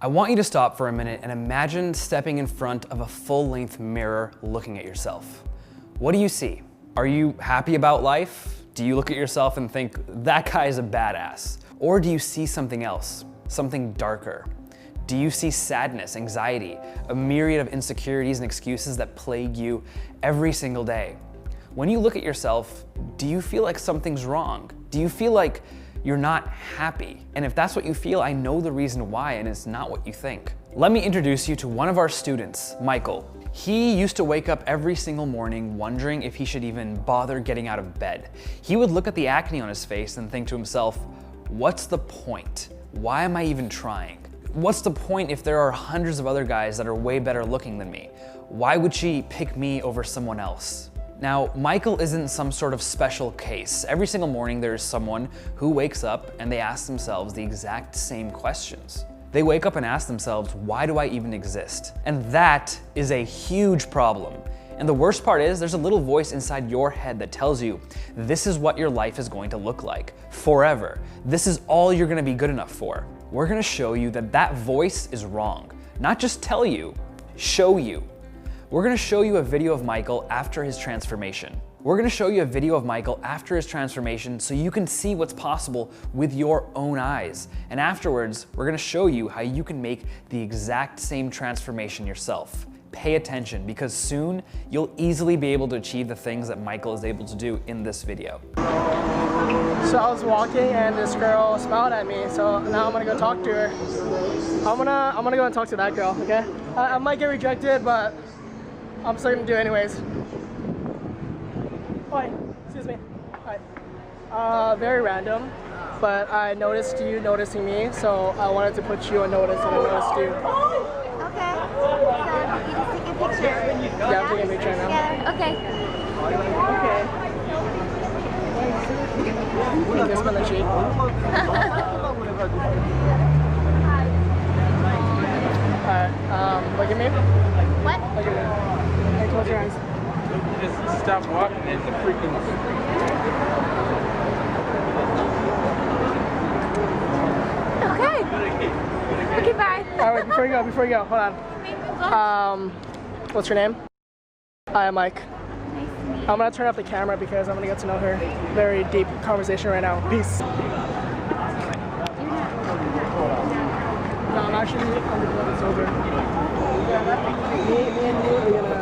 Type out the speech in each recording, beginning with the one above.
I want you to stop for a minute and imagine stepping in front of a full-length mirror looking at yourself. What do you see? Are you happy about life? Do you look at yourself and think, that guy is a badass? Or do you see something else, something darker? Do you see sadness, anxiety, a myriad of insecurities and excuses that plague you every single day? When you look at yourself, do you feel like something's wrong? Do you feel like you're not happy? And if that's what you feel, I know the reason why, and it's not what you think. Let me introduce you to one of our students, Michael. He used to wake up every single morning wondering if he should even bother getting out of bed. He would look at the acne on his face and think to himself, what's the point? Why am I even trying? What's the point if there are hundreds of other guys that are way better looking than me? Why would she pick me over someone else? Now, Michael isn't some sort of special case. Every single morning there is someone who wakes up and they ask themselves the exact same questions. They wake up and ask themselves, why do I even exist? And that is a huge problem. And the worst part is there's a little voice inside your head that tells you, this is what your life is going to look like forever. This is all you're gonna be good enough for. We're gonna show you that that voice is wrong. Not just tell you, show you. We're gonna show you a video of Michael after his transformation. We're gonna show you a video of Michael after his transformation so you can see what's possible with your own eyes. And afterwards, we're gonna show you how you can make the exact same transformation yourself. Pay attention, because soon you'll easily be able to achieve the things that Michael is able to do in this video. So I was walking and this girl smiled at me, so now I'm gonna go talk to her. I'm gonna go and talk to that girl, okay? I might get rejected, but I'm still gonna do it anyways. Hi, excuse me. Hi. Very random, but I noticed you noticing me, so I wanted to put you on notice and I noticed you. Okay. So you just take a picture. Yeah, I'm taking a picture now. Okay. Okay. Can you smell the cheek? Alright, look at me. What? Look at me. Hey, close your eyes. Just stop walking in the freaking... Okay. Okay, bye. Alright, before you go, hold on. What's your name? Hi, I'm Mike. Nice to meet you. I'm gonna turn off the camera because I'm gonna get to know her. Very deep conversation right now. Peace. No, I'm actually on the blood is over. Me and you are gonna.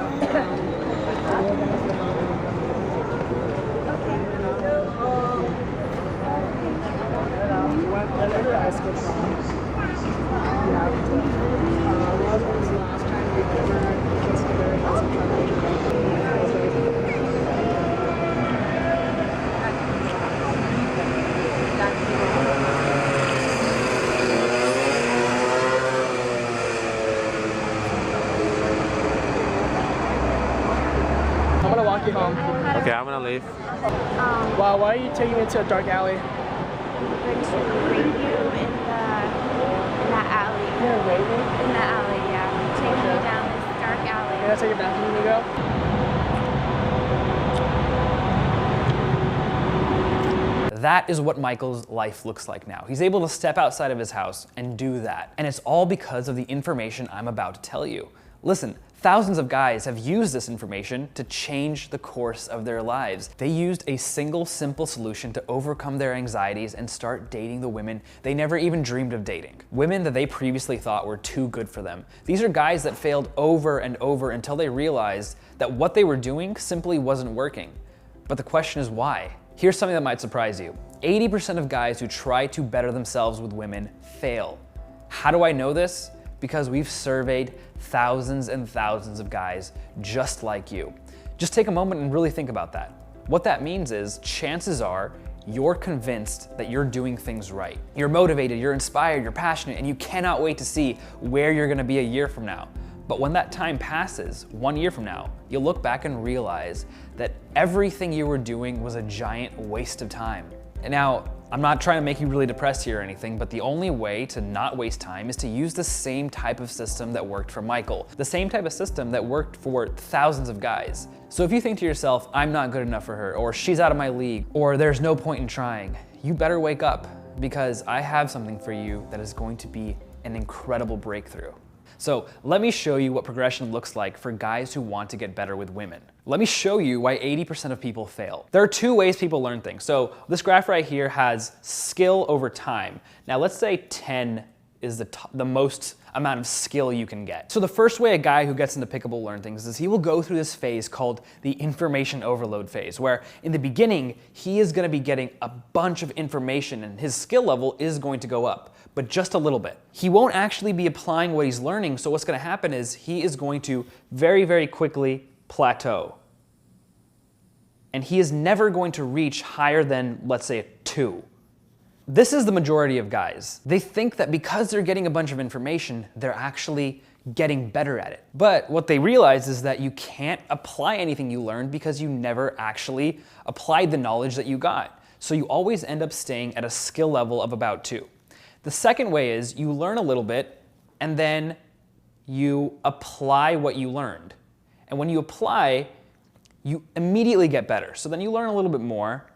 Whenever I skip songs, you have to. Last time we ever considered as a I'm gonna walk you home. Okay, I'm gonna leave. Wow, why are you taking me to a dark alley? I'm going to bring you in that alley. You're gonna rape me? In that alley, yeah. Take you down this dark alley. Can I take a bathroom when you go? That is what Michael's life looks like now. He's able to step outside of his house and do that. And it's all because of the information I'm about to tell you. Listen, thousands of guys have used this information to change the course of their lives. They used a single simple solution to overcome their anxieties and start dating the women they never even dreamed of dating. Women that they previously thought were too good for them. These are guys that failed over and over until they realized that what they were doing simply wasn't working. But the question is why? Here's something that might surprise you. 80% of guys who try to better themselves with women fail. How do I know this? Because we've surveyed thousands and thousands of guys just like you. Just take a moment and really think about that. What that means is, chances are you're convinced that you're doing things right. You're motivated, you're inspired, you're passionate, and you cannot wait to see where you're gonna be a year from now. But when that time passes, 1 year from now, you'll look back and realize that everything you were doing was a giant waste of time. And now, I'm not trying to make you really depressed here or anything, but the only way to not waste time is to use the same type of system that worked for Michael, the same type of system that worked for thousands of guys. So if you think to yourself, I'm not good enough for her, or she's out of my league, or there's no point in trying, you better wake up, because I have something for you that is going to be an incredible breakthrough. So let me show you what progression looks like for guys who want to get better with women. Let me show you why 80% of people fail. There are two ways people learn things. So this graph right here has skill over time. Now let's say 10 is the most amount of skill you can get. So the first way a guy who gets into PickUp will learn things is he will go through this phase called the information overload phase, where in the beginning, he is gonna be getting a bunch of information and his skill level is going to go up, but just a little bit. He won't actually be applying what he's learning, so what's gonna happen is he is going to very, very quickly plateau. And he is never going to reach higher than, let's say, a 2. This is the majority of guys. They think that because they're getting a bunch of information, they're actually getting better at it. But what they realize is that you can't apply anything you learned because you never actually applied the knowledge that you got. So you always end up staying at a skill level of about 2. The second way is you learn a little bit and then you apply what you learned. And when you apply, you immediately get better. So then you learn a little bit more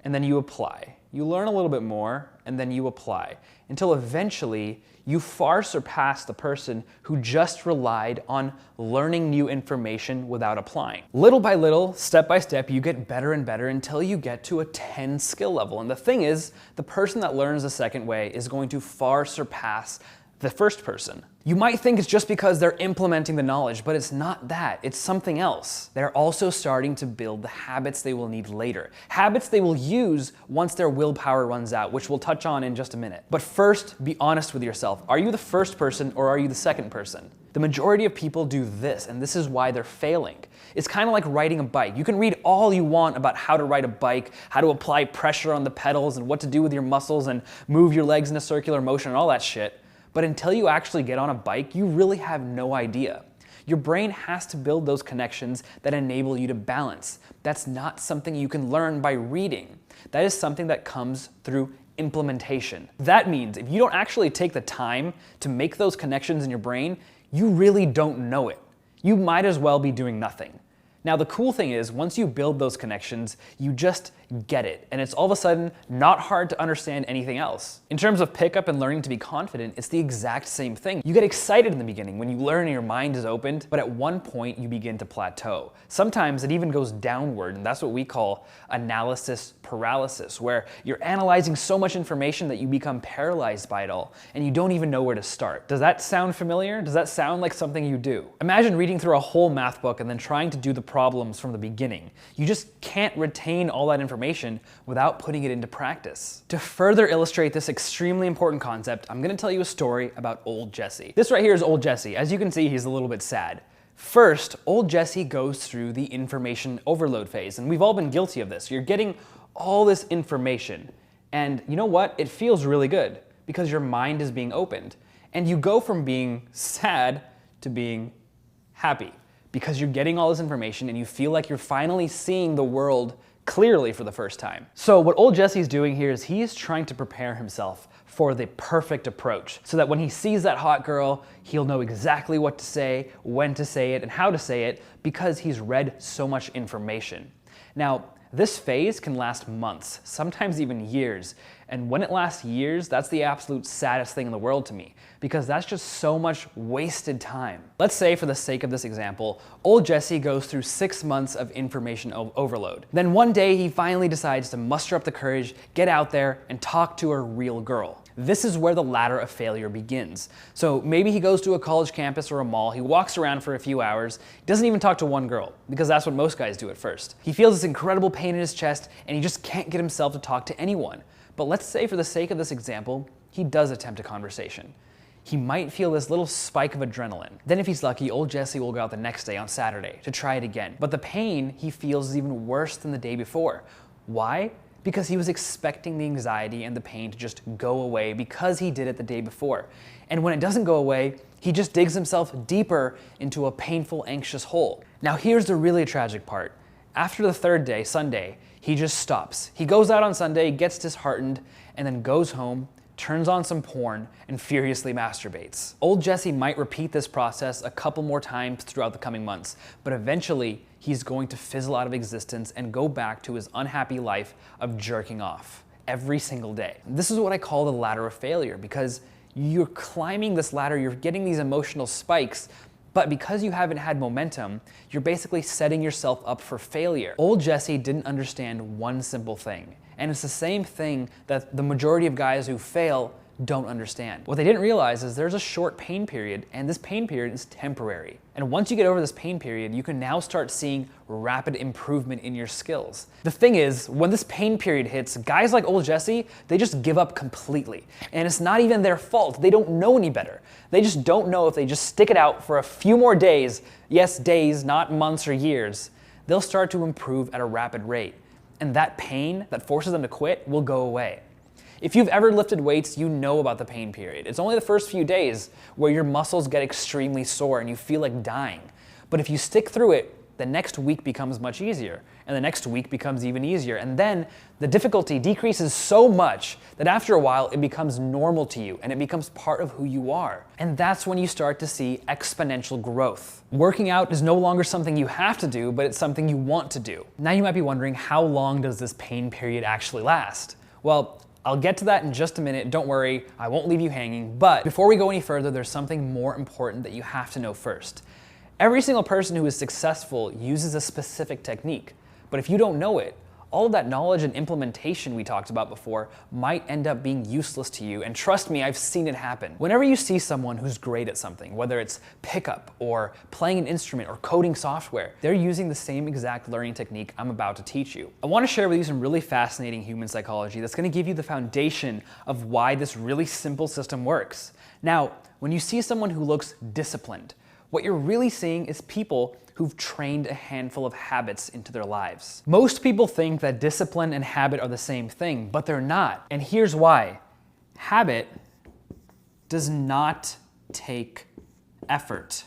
and then you apply. You learn a little bit more, and then you apply, until eventually you far surpass the person who just relied on learning new information without applying. Little by little, step by step, you get better and better until you get to a 10 skill level. And the thing is, the person that learns the second way is going to far surpass the first person. You might think it's just because they're implementing the knowledge, but it's not that. It's something else. They're also starting to build the habits they will need later. Habits they will use once their willpower runs out, which we'll touch on in just a minute. But first, be honest with yourself. Are you the first person or are you the second person? The majority of people do this, and this is why they're failing. It's kind of like riding a bike. You can read all you want about how to ride a bike, how to apply pressure on the pedals, and what to do with your muscles, and move your legs in a circular motion, and all that shit. But until you actually get on a bike, you really have no idea. Your brain has to build those connections that enable you to balance. That's not something you can learn by reading. That is something that comes through implementation. That means if you don't actually take the time to make those connections in your brain, you really don't know it. You might as well be doing nothing. Now, the cool thing is, once you build those connections, you just get it, and it's all of a sudden not hard to understand anything else. In terms of PickUp and learning to be confident, it's the exact same thing. You get excited in the beginning when you learn and your mind is opened, but at one point you begin to plateau. Sometimes it even goes downward, and that's what we call analysis paralysis, where you're analyzing so much information that you become paralyzed by it all, and you don't even know where to start. Does that sound familiar? Does that sound like something you do? Imagine reading through a whole math book and then trying to do the problems from the beginning. You just can't retain all that information without putting it into practice. To further illustrate this extremely important concept, I'm gonna tell you a story about old Jesse. This right here is old Jesse. As you can see, he's a little bit sad. First, old Jesse goes through the information overload phase, and we've all been guilty of this. You're getting all this information, and you know what? It feels really good because your mind is being opened, and you go from being sad to being happy, because you're getting all this information and you feel like you're finally seeing the world clearly for the first time. So what old Jesse's doing here is he is trying to prepare himself for the perfect approach so that when he sees that hot girl, he'll know exactly what to say, when to say it, and how to say it because he's read so much information. Now, this phase can last months, sometimes even years. And when it lasts years, that's the absolute saddest thing in the world to me, because that's just so much wasted time. Let's say, for the sake of this example, old Jesse goes through 6 months of information overload. Then one day he finally decides to muster up the courage, get out there, and talk to a real girl. This is where the ladder of failure begins. So maybe he goes to a college campus or a mall, he walks around for a few hours, doesn't even talk to one girl, because that's what most guys do at first. He feels this incredible pain in his chest, and he just can't get himself to talk to anyone. But let's say, for the sake of this example, he does attempt a conversation. He might feel this little spike of adrenaline. Then if he's lucky, old Jesse will go out the next day on Saturday to try it again. But the pain he feels is even worse than the day before. Why? Because he was expecting the anxiety and the pain to just go away because he did it the day before. And when it doesn't go away, he just digs himself deeper into a painful, anxious hole. Now here's the really tragic part. After the third day, Sunday, he just stops. He goes out on Sunday, gets disheartened, and then goes home, turns on some porn, and furiously masturbates. Old Jesse might repeat this process a couple more times throughout the coming months, but eventually he's going to fizzle out of existence and go back to his unhappy life of jerking off every single day. This is what I call the ladder of failure, because You're climbing this ladder, you're getting these emotional spikes, but because you haven't had momentum, you're basically setting yourself up for failure. Old Jesse didn't understand one simple thing, and it's the same thing that the majority of guys who fail don't understand. What they didn't realize is there's a short pain period, and this pain period is temporary. And once you get over this pain period, you can now start seeing rapid improvement in your skills. The thing is, when this pain period hits, guys like old Jesse, they just give up completely. And it's not even their fault. They don't know any better. They just don't know if they just stick it out for a few more days, yes, days, not months or years, they'll start to improve at a rapid rate. And that pain that forces them to quit will go away. If you've ever lifted weights, you know about the pain period. It's only the first few days where your muscles get extremely sore and you feel like dying. But if you stick through it, the next week becomes much easier, and the next week becomes even easier. And then the difficulty decreases so much that after a while it becomes normal to you and it becomes part of who you are. And that's when you start to see exponential growth. Working out is no longer something you have to do, but it's something you want to do. Now you might be wondering, how long does this pain period actually last? Well, I'll get to that in just a minute, don't worry, I won't leave you hanging, but before we go any further, there's something more important that you have to know first. Every single person who is successful uses a specific technique, but if you don't know it, all of that knowledge and implementation we talked about before might end up being useless to you, and trust me, I've seen it happen. Whenever you see someone who's great at something, whether it's PickUp or playing an instrument or coding software, they're using the same exact learning technique I'm about to teach you. I want to share with you some really fascinating human psychology that's going to give you the foundation of why this really simple system works. Now, when you see someone who looks disciplined, what you're really seeing is people who've trained a handful of habits into their lives. Most people think that discipline and habit are the same thing, but they're not. And here's why. Habit does not take effort.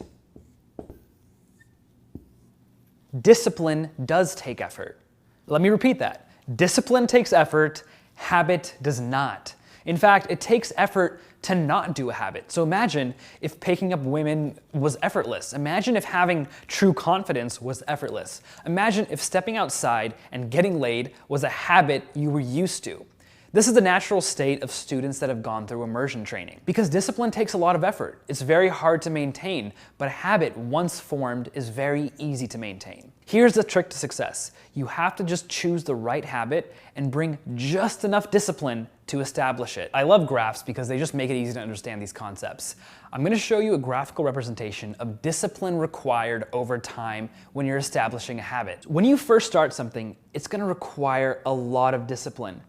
Discipline does take effort. Let me repeat that. Discipline takes effort, habit does not. In fact, it takes effort to not do a habit. So imagine if picking up women was effortless. Imagine if having true confidence was effortless. Imagine if stepping outside and getting laid was a habit you were used to. This is the natural state of students that have gone through immersion training. Because discipline takes a lot of effort. It's very hard to maintain, but a habit once formed is very easy to maintain. Here's the trick to success. You have to just choose the right habit and bring just enough discipline to establish it. I love graphs because they just make it easy to understand these concepts. I'm going to show you a graphical representation of discipline required over time when you're establishing a habit. When you first start something, it's going to require a lot of discipline.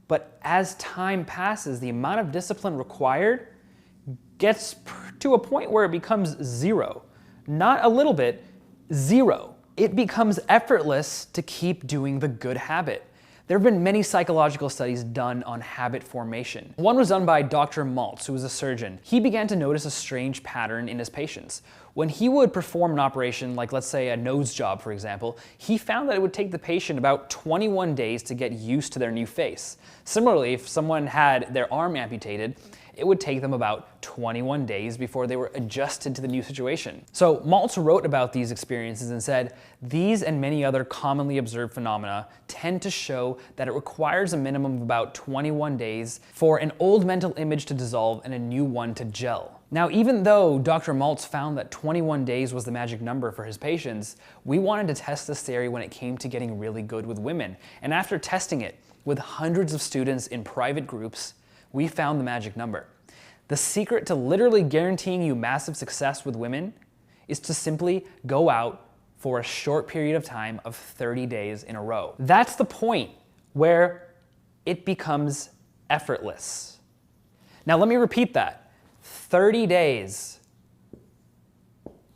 But as time passes, the amount of discipline required gets to a point where it becomes zero. Not a little bit, zero. It becomes effortless to keep doing the good habit. There have been many psychological studies done on habit formation. One was done by Dr. Maltz, who was a surgeon. He began to notice a strange pattern in his patients. When he would perform an operation, like let's say a nose job, for example, he found that it would take the patient about 21 days to get used to their new face. Similarly, if someone had their arm amputated, it would take them about 21 days before they were adjusted to the new situation. So Maltz wrote about these experiences and said, these and many other commonly observed phenomena tend to show that it requires a minimum of about 21 days for an old mental image to dissolve and a new one to gel. Now, even though Dr. Maltz found that 21 days was the magic number for his patients, we wanted to test this theory when it came to getting really good with women. And after testing it with hundreds of students in private groups, we found the magic number. The secret to literally guaranteeing you massive success with women is to simply go out for a short period of time of 30 days in a row. That's the point where it becomes effortless. Now let me repeat that. 30 days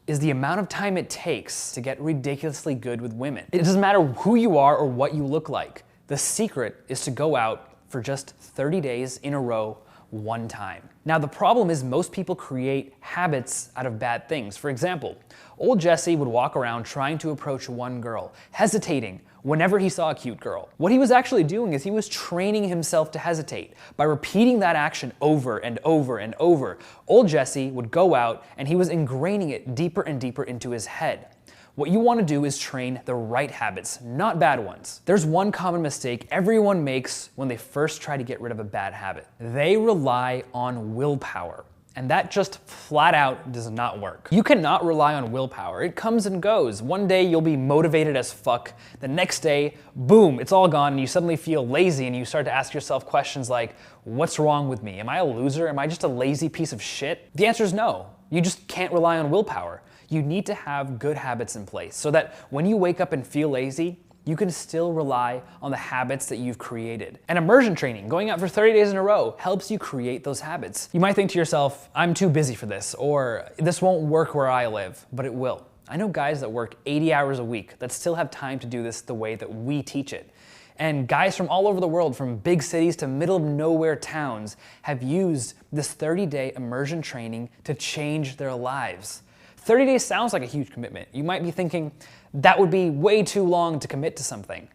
is the amount of time it takes to get ridiculously good with women. It doesn't matter who you are or what you look like. The secret is to go out for just 30 days in a row, one time. Now the problem is most people create habits out of bad things. For example, old Jesse would walk around trying to approach one girl, hesitating whenever he saw a cute girl. What he was actually doing is he was training himself to hesitate. By repeating that action over and over and over, old Jesse would go out and he was ingraining it deeper and deeper into his head. What you want to do is train the right habits, not bad ones. There's one common mistake everyone makes when they first try to get rid of a bad habit. They rely on willpower. And that just flat out does not work. You cannot rely on willpower. It comes and goes. One day you'll be motivated as fuck. The next day, boom, it's all gone and you suddenly feel lazy and you start to ask yourself questions like, what's wrong with me? Am I a loser? Am I just a lazy piece of shit? The answer is no. You just can't rely on willpower. You need to have good habits in place so that when you wake up and feel lazy, you can still rely on the habits that you've created. And immersion training, going out for 30 days in a row, helps you create those habits. You might think to yourself, I'm too busy for this, or this won't work where I live, but it will. I know guys that work 80 hours a week that still have time to do this the way that we teach it. And guys from all over the world, from big cities to middle of nowhere towns, have used this 30-day immersion training to change their lives. 30 days sounds like a huge commitment. You might be thinking, that would be way too long to commit to something.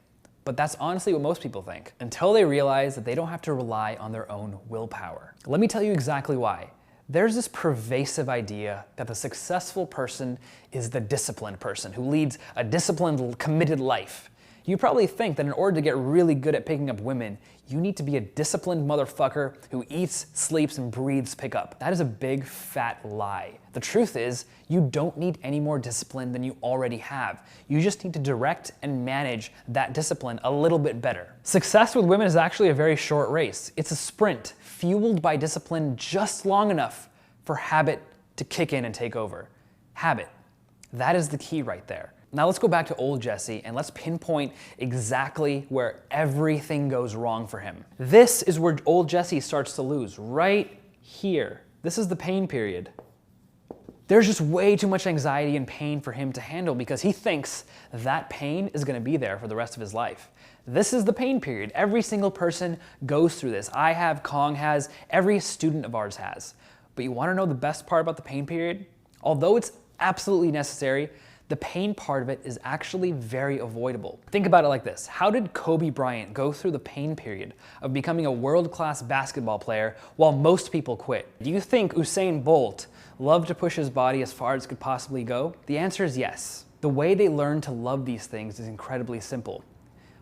But that's honestly what most people think, until they realize that they don't have to rely on their own willpower. Let me tell you exactly why. There's this pervasive idea that the successful person is the disciplined person who leads a disciplined, committed life. You probably think that in order to get really good at picking up women, you need to be a disciplined motherfucker who eats, sleeps, and breathes pickup. That is a big, fat lie. The truth is, you don't need any more discipline than you already have. You just need to direct and manage that discipline a little bit better. Success with women is actually a very short race. It's a sprint, fueled by discipline just long enough for habit to kick in and take over. Habit. That is the key right there. Now let's go back to old Jesse and let's pinpoint exactly where everything goes wrong for him. This is where old Jesse starts to lose, right here. This is the pain period. There's just way too much anxiety and pain for him to handle because he thinks that pain is gonna be there for the rest of his life. This is the pain period. Every single person goes through this. I have, Kong has, every student of ours has. But you wanna know the best part about the pain period? Although it's absolutely necessary, the pain part of it is actually very avoidable. Think about it like this. How did Kobe Bryant go through the pain period of becoming a world-class basketball player while most people quit? Do you think Usain Bolt loved to push his body as far as it could possibly go? The answer is yes. The way they learn to love these things is incredibly simple.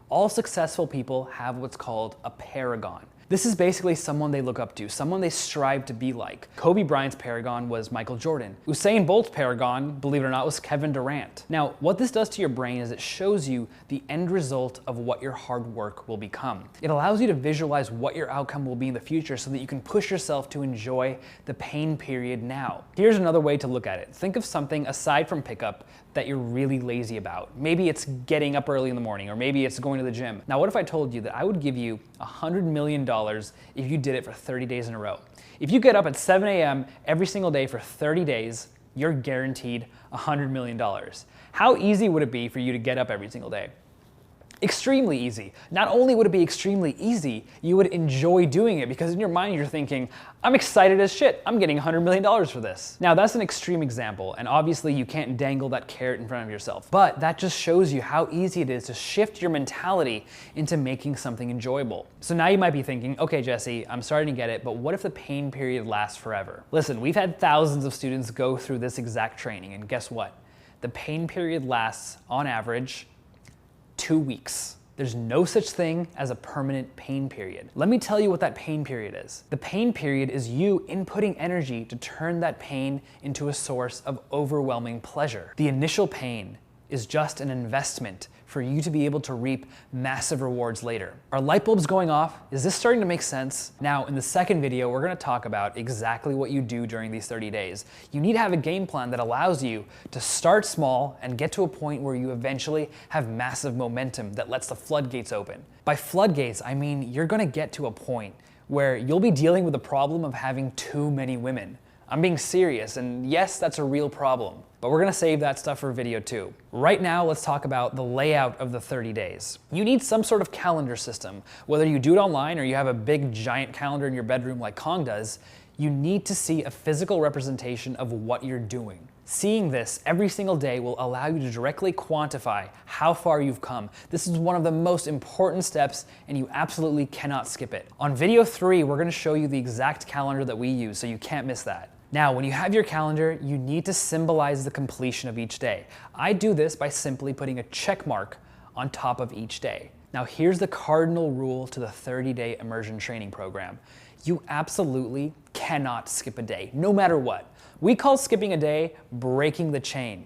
All successful people have what's called a paragon. This is basically someone they look up to, someone they strive to be like. Kobe Bryant's paragon was Michael Jordan. Usain Bolt's paragon, believe it or not, was Kevin Durant. Now, what this does to your brain is it shows you the end result of what your hard work will become. It allows you to visualize what your outcome will be in the future so that you can push yourself to enjoy the pain period now. Here's another way to look at it. Think of something aside from pickup that you're really lazy about. Maybe it's getting up early in the morning, or maybe it's going to the gym. Now, what if I told you that I would give you $100 million if you did it for 30 days in a row? If you get up at 7 a.m. every single day for 30 days, you're guaranteed $100 million. How easy would it be for you to get up every single day? Extremely easy. Not only would it be extremely easy, you would enjoy doing it because in your mind you're thinking, I'm excited as shit, I'm getting $100 million for this. Now that's an extreme example, and obviously you can't dangle that carrot in front of yourself, but that just shows you how easy it is to shift your mentality into making something enjoyable. So now you might be thinking, okay Jesse, I'm starting to get it, but what if the pain period lasts forever? Listen, we've had thousands of students go through this exact training, and guess what? The pain period lasts, on average, 2 weeks. There's no such thing as a permanent pain period. Let me tell you what that pain period is. The pain period is you inputting energy to turn that pain into a source of overwhelming pleasure. The initial pain is just an investment for you to be able to reap massive rewards later. Are light bulbs going off? Is this starting to make sense? Now, in the second video, we're gonna talk about exactly what you do during these 30 days. You need to have a game plan that allows you to start small and get to a point where you eventually have massive momentum that lets the floodgates open. By floodgates, I mean you're gonna get to a point where you'll be dealing with the problem of having too many women. I'm being serious, and yes, that's a real problem, but we're gonna save that stuff for video 2. Right now, let's talk about the layout of the 30 days. You need some sort of calendar system. Whether you do it online or you have a big giant calendar in your bedroom like Kong does, you need to see a physical representation of what you're doing. Seeing this every single day will allow you to directly quantify how far you've come. This is one of the most important steps, and you absolutely cannot skip it. On video 3, we're gonna show you the exact calendar that we use, so you can't miss that. Now, when you have your calendar, you need to symbolize the completion of each day. I do this by simply putting a check mark on top of each day. Now, here's the cardinal rule to the 30-day immersion training program. You absolutely cannot skip a day, no matter what. We call skipping a day breaking the chain.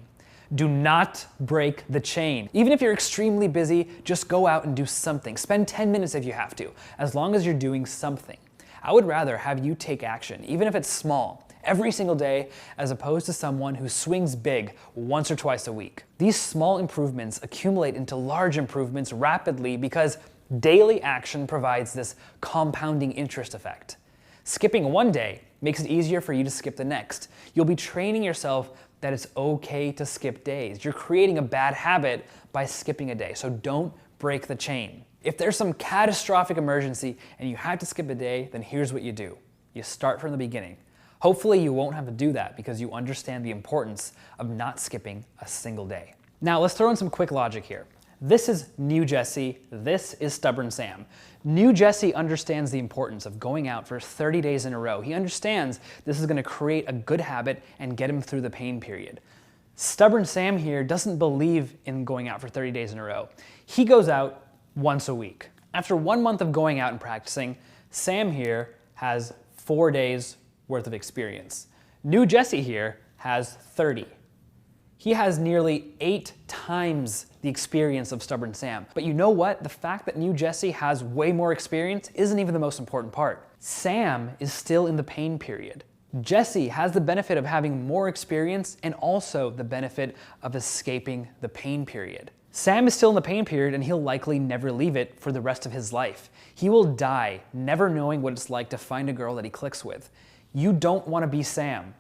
Do not break the chain. Even if you're extremely busy, just go out and do something. Spend 10 minutes if you have to, as long as you're doing something. I would rather have you take action, even if it's small, every single day, as opposed to someone who swings big once or twice a week. These small improvements accumulate into large improvements rapidly because daily action provides this compounding interest effect. Skipping one day makes it easier for you to skip the next. You'll be training yourself that it's okay to skip days. You're creating a bad habit by skipping a day, so don't break the chain. If there's some catastrophic emergency and you have to skip a day, then here's what you do. You start from the beginning. Hopefully you won't have to do that because you understand the importance of not skipping a single day. Now let's throw in some quick logic here. This is new Jesse, this is stubborn Sam. New Jesse understands the importance of going out for 30 days in a row. He understands this is gonna create a good habit and get him through the pain period. Stubborn Sam here doesn't believe in going out for 30 days in a row. He goes out once a week. After 1 month of going out and practicing, Sam here has 4 days worth of experience. New Jesse here has 30. He has nearly 8 times the experience of stubborn Sam. But you know what? The fact that new Jesse has way more experience isn't even the most important part. Sam is still in the pain period. Jesse has the benefit of having more experience and also the benefit of escaping the pain period. Sam is still in the pain period and he'll likely never leave it for the rest of his life. He will die never knowing what it's like to find a girl that he clicks with. You don't want to be Sam.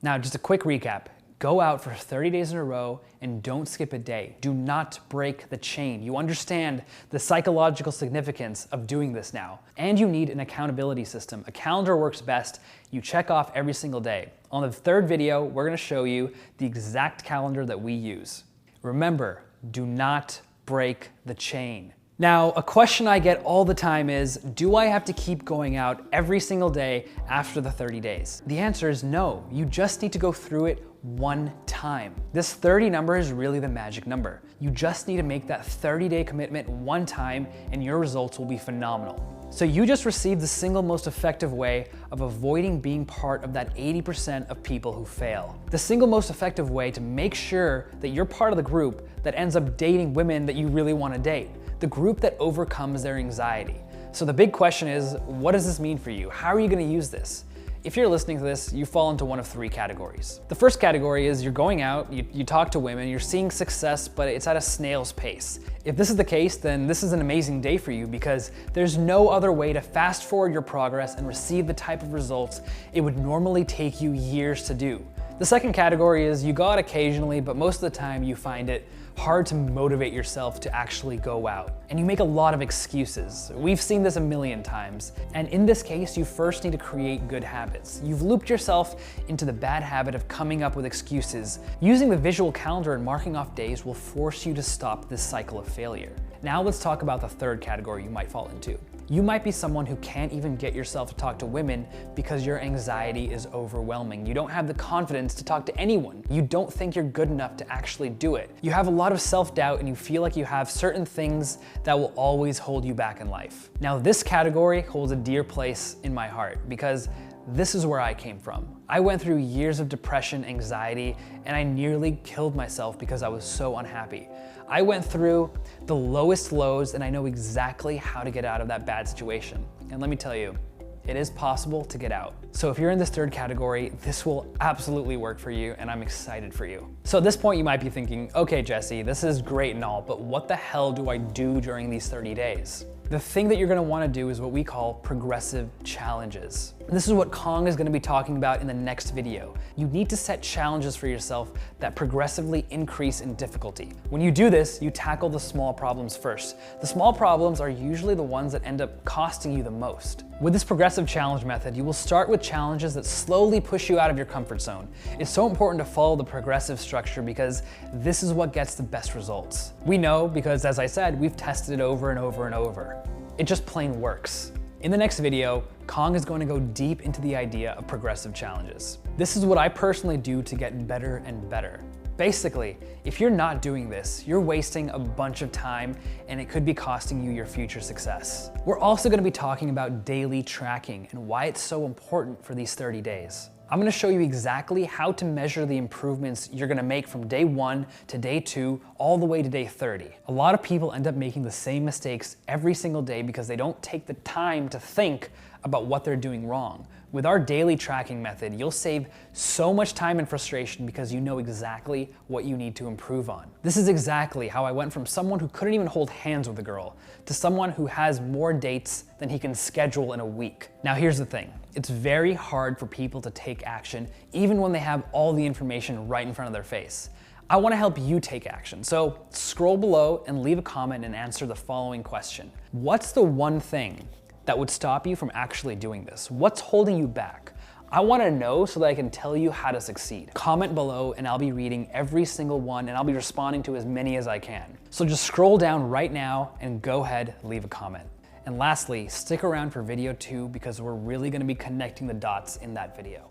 Now, just a quick recap. Go out for 30 days in a row and don't skip a day. Do not break the chain. You understand the psychological significance of doing this now. And you need an accountability system. A calendar works best. You check off every single day. On the third video, we're going to show you the exact calendar that we use. Remember, do not break the chain. Now, a question I get all the time is, do I have to keep going out every single day after the 30 days? The answer is no. You just need to go through it one time. This 30 number is really the magic number. You just need to make that 30-day commitment one time and your results will be phenomenal. So you just received the single most effective way of avoiding being part of that 80% of people who fail. The single most effective way to make sure that you're part of the group that ends up dating women that you really want to date. The group that overcomes their anxiety. So the big question is, what does this mean for you? How are you going to use this? If you're listening to this, you fall into one of 3 categories. The first category is you're going out, you talk to women, you're seeing success, but it's at a snail's pace. If this is the case, then this is an amazing day for you because there's no other way to fast forward your progress and receive the type of results it would normally take you years to do. The second category is you go out occasionally, but most of the time you find it hard to motivate yourself to actually go out. And you make a lot of excuses. We've seen this a million times. And in this case, you first need to create good habits. You've looped yourself into the bad habit of coming up with excuses. Using the visual calendar and marking off days will force you to stop this cycle of failure. Now let's talk about the third category you might fall into. You might be someone who can't even get yourself to talk to women because your anxiety is overwhelming. You don't have the confidence to talk to anyone. You don't think you're good enough to actually do it. You have a lot of self-doubt and you feel like you have certain things that will always hold you back in life. Now, this category holds a dear place in my heart because this is where I came from. I went through years of depression, anxiety, and I nearly killed myself because I was so unhappy. I went through the lowest lows and I know exactly how to get out of that bad situation. And let me tell you, it is possible to get out. So if you're in this third category, this will absolutely work for you and I'm excited for you. So at this point you might be thinking, okay Jesse, this is great and all, but what the hell do I do during these 30 days? The thing that you're gonna wanna do is what we call progressive challenges. This is what Kong is gonna be talking about in the next video. You need to set challenges for yourself that progressively increase in difficulty. When you do this, you tackle the small problems first. The small problems are usually the ones that end up costing you the most. With this progressive challenge method, you will start with challenges that slowly push you out of your comfort zone. It's so important to follow the progressive structure because this is what gets the best results. We know because, as I said, we've tested it over and over and over. It just plain works. In the next video, Kong is going to go deep into the idea of progressive challenges. This is what I personally do to get better and better. Basically, if you're not doing this, you're wasting a bunch of time and it could be costing you your future success. We're also going to be talking about daily tracking and why it's so important for these 30 days. I'm going to show you exactly how to measure the improvements you're going to make from day 1 to day 2 all the way to day 30. A lot of people end up making the same mistakes every single day because they don't take the time to think about what they're doing wrong. With our daily tracking method, you'll save so much time and frustration because you know exactly what you need to improve on. This is exactly how I went from someone who couldn't even hold hands with a girl to someone who has more dates than he can schedule in a week. Now here's the thing, it's very hard for people to take action even when they have all the information right in front of their face. I want to help you take action, so scroll below and leave a comment and answer the following question. What's the one thing that would stop you from actually doing this? What's holding you back? I want to know so that I can tell you how to succeed. Comment below and I'll be reading every single one and I'll be responding to as many as I can. So just scroll down right now and go ahead, leave a comment. And lastly, stick around for video 2 because we're really going to be connecting the dots in that video.